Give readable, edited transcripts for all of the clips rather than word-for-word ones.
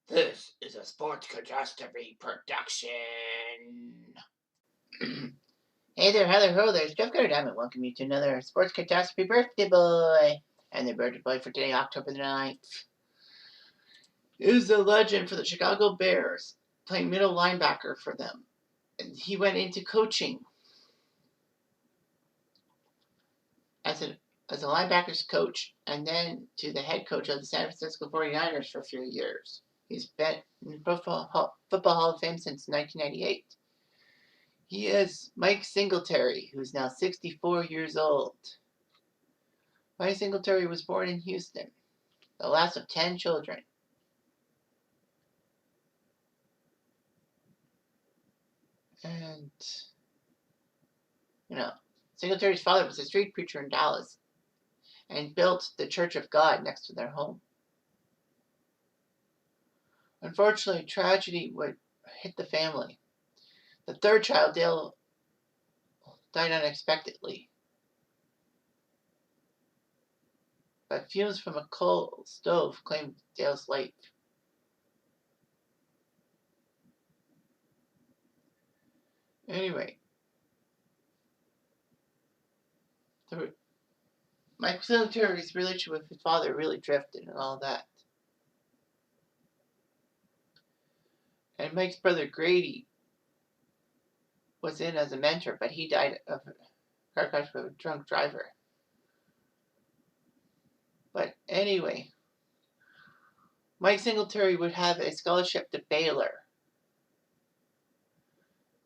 This is a Sports Catastrophe production. Hey there, hello, ho, there's Jeff Diamond. Welcome you to another Sports Catastrophe Birthday Boy. And the birthday boy for today, October the 9th, is a legend for the Chicago Bears, playing middle linebacker for them. And he went into coaching as a linebackers coach and then to the head coach of the San Francisco 49ers for a few years. He's been in the Football Hall of Fame since 1998. He is Mike Singletary, who's now 64 years old. Mike Singletary was born in Houston, the last of 10 children. And, Singletary's father was a street preacher in Dallas and built the Church of God next to their home. Unfortunately, tragedy would hit the family. The third child, Dale, died unexpectedly. But fumes from a coal stove claimed Dale's life. Anyway, Mike Singletary's relationship with his father really drifted and all that. And Mike's brother Grady was in as a mentor, but he died of a car crash with a drunk driver. But anyway, Mike Singletary would have a scholarship to Baylor.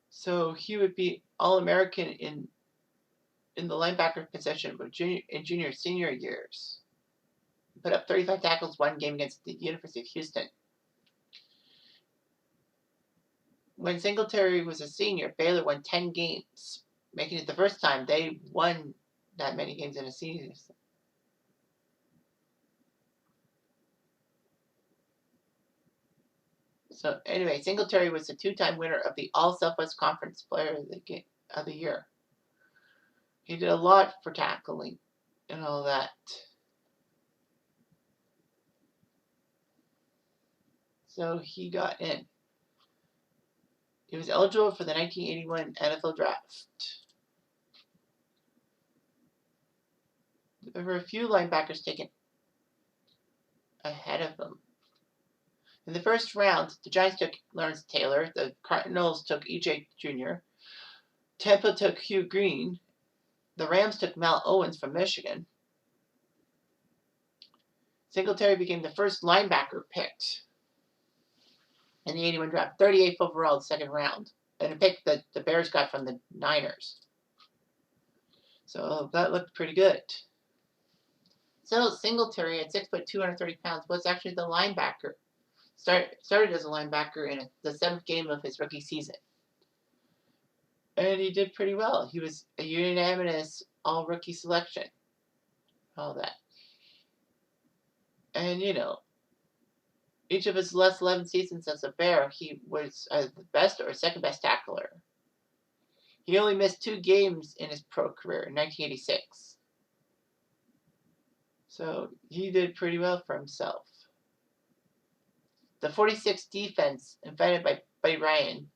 So he would be All-American in the linebacker position with junior senior years. He put up 35 tackles one game against the University of Houston. When Singletary was a senior, Baylor won 10 games, making it the first time they won that many games in a season. So anyway, Singletary was the two-time winner of the All-Southwest Conference Player of the Year. He did a lot for tackling and all that. So he got in. He was eligible for the 1981 NFL Draft. There were a few linebackers taken ahead of him. In the first round, the Giants took Lawrence Taylor, the Cardinals took E.J. Jr., Tampa took Hugh Green, the Rams took Mal Owens from Michigan. Singletary became the first linebacker picked in the 81 draft, 38th overall, the second round, and a pick that the Bears got from the Niners. So that looked pretty good. So Singletary at 6 foot 230 pounds was actually the linebacker. Started as a linebacker in the 7th game of his rookie season. And he did pretty well. He was a unanimous all-rookie selection. All that. And, each of his last 11 seasons as a Bear, he was the best or second best tackler. He only missed 2 games in his pro career in 1986. So he did pretty well for himself. The 46 defense, invented by Buddy Ryan,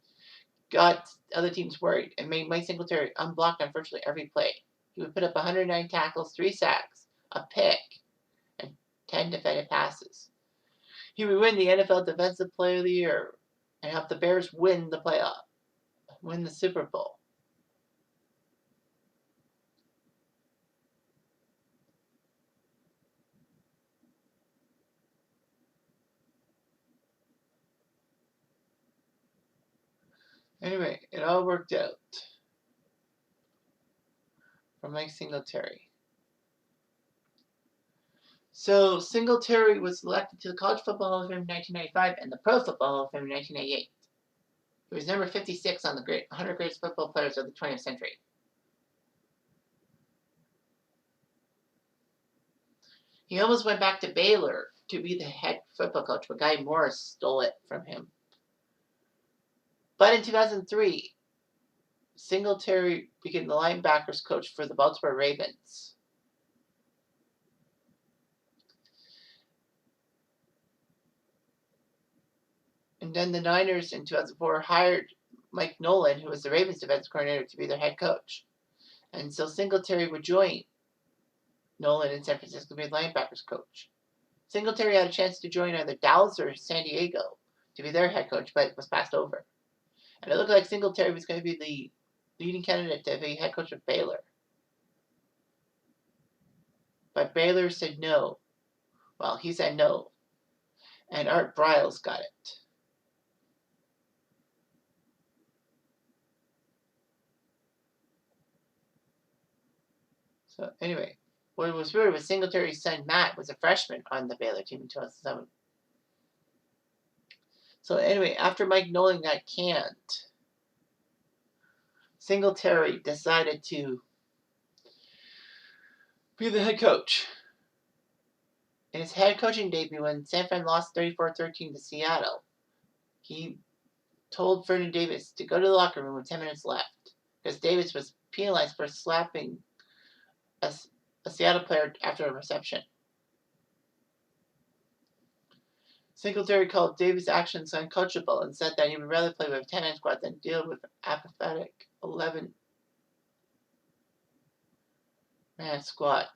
got other teams worried and made Mike Singletary unblocked on virtually every play. He would put up 109 tackles, 3 sacks, a pick, and 10 defended passes. He would win the NFL Defensive Player of the Year and help the Bears win the Super Bowl. Anyway, it all worked out for Mike Singletary. So Singletary was elected to the College Football Hall of Fame in 1995 and the Pro Football Hall of Fame in 1998. He was number 56 on the 100 Greatest Football Players of the 20th Century. He almost went back to Baylor to be the head football coach, but Guy Morris stole it from him. But in 2003, Singletary became the linebackers coach for the Baltimore Ravens. then the Niners in 2004 hired Mike Nolan, who was the Ravens defensive coordinator, to be their head coach. And so Singletary would join Nolan in San Francisco to be the linebackers coach. Singletary had a chance to join either Dallas or San Diego to be their head coach, but was passed over. And it looked like Singletary was going to be the leading candidate to be head coach of Baylor. But Baylor said no. Well, he said no. And Art Briles got it. So anyway, what was weird was Singletary's son Matt was a freshman on the Baylor team in 2007. So anyway, after Mike Nolan got Cant, Singletary decided to be the head coach. In his head coaching debut when San Fran lost 34-13 to Seattle, he told Vernon Davis to go to the locker room with 10 minutes left because Davis was penalized for slapping a Seattle player after a reception. Singletary called Davis' actions uncoachable and said that he would rather play with a 10-man squad than deal with an apathetic 11-man squad.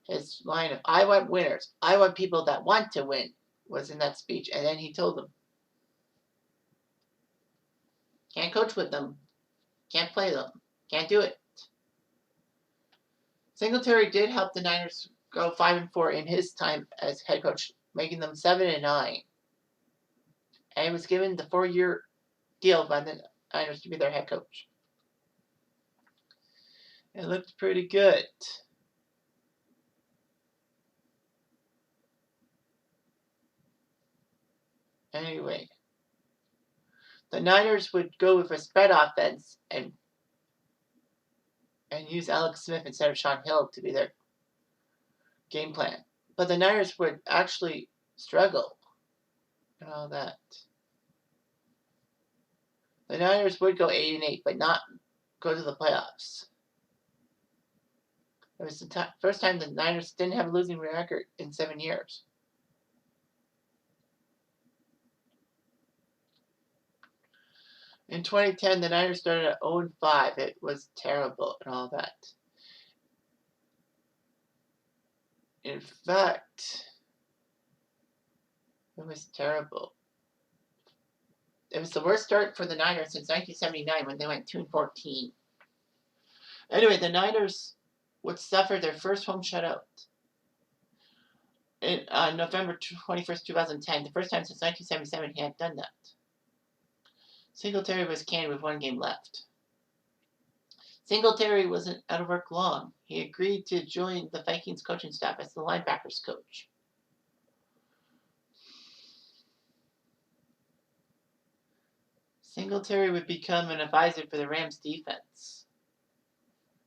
His line of, "I want winners. I want people that want to win," was in that speech. And then he told them, can't coach with them. Can't play them. Can't do it. Singletary did help the Niners go 5-4 in his time as head coach, making them 7-9. And he was given the 4-year deal by the Niners to be their head coach. It looked pretty good. Anyway, the Niners would go with a spread offense and use Alex Smith instead of Sean Hill to be their game plan. But the Niners would actually struggle and all that. The Niners would go 8-8, but not go to the playoffs. It was the first time the Niners didn't have a losing record in 7 years. In 2010, the Niners started at 0-5. It was terrible and all that. In fact, it was terrible. It was the worst start for the Niners since 1979 when they went 2-14. Anyway, the Niners would suffer their first home shutout on November 21st, 2010, the first time since 1977 he had done that. Singletary was canned with 1 game left. Singletary wasn't out of work long. He agreed to join the Vikings coaching staff as the linebackers coach. Singletary would become an advisor for the Rams defense.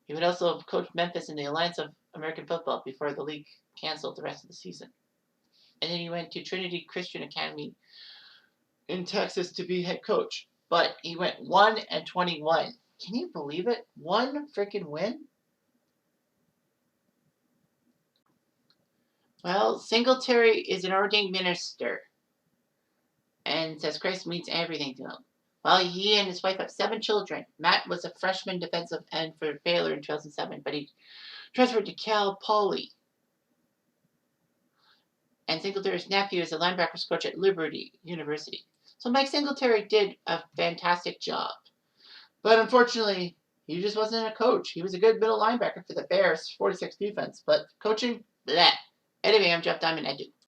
He would also coach Memphis in the Alliance of American Football before the league canceled the rest of the season. And then he went to Trinity Christian Academy in Texas to be head coach. But he went 1-21. Can you believe it? 1 freaking win? Well, Singletary is an ordained minister and says Christ means everything to him. Well, he and his wife have 7 children. Matt was a freshman defensive end for Baylor in 2007, but he transferred to Cal Poly. And Singletary's nephew is a linebackers coach at Liberty University. So Mike Singletary did a fantastic job. But unfortunately, he just wasn't a coach. He was a good middle linebacker for the Bears 46 defense. But coaching, bleh. Anyway, I'm Jeff Diamond. I do.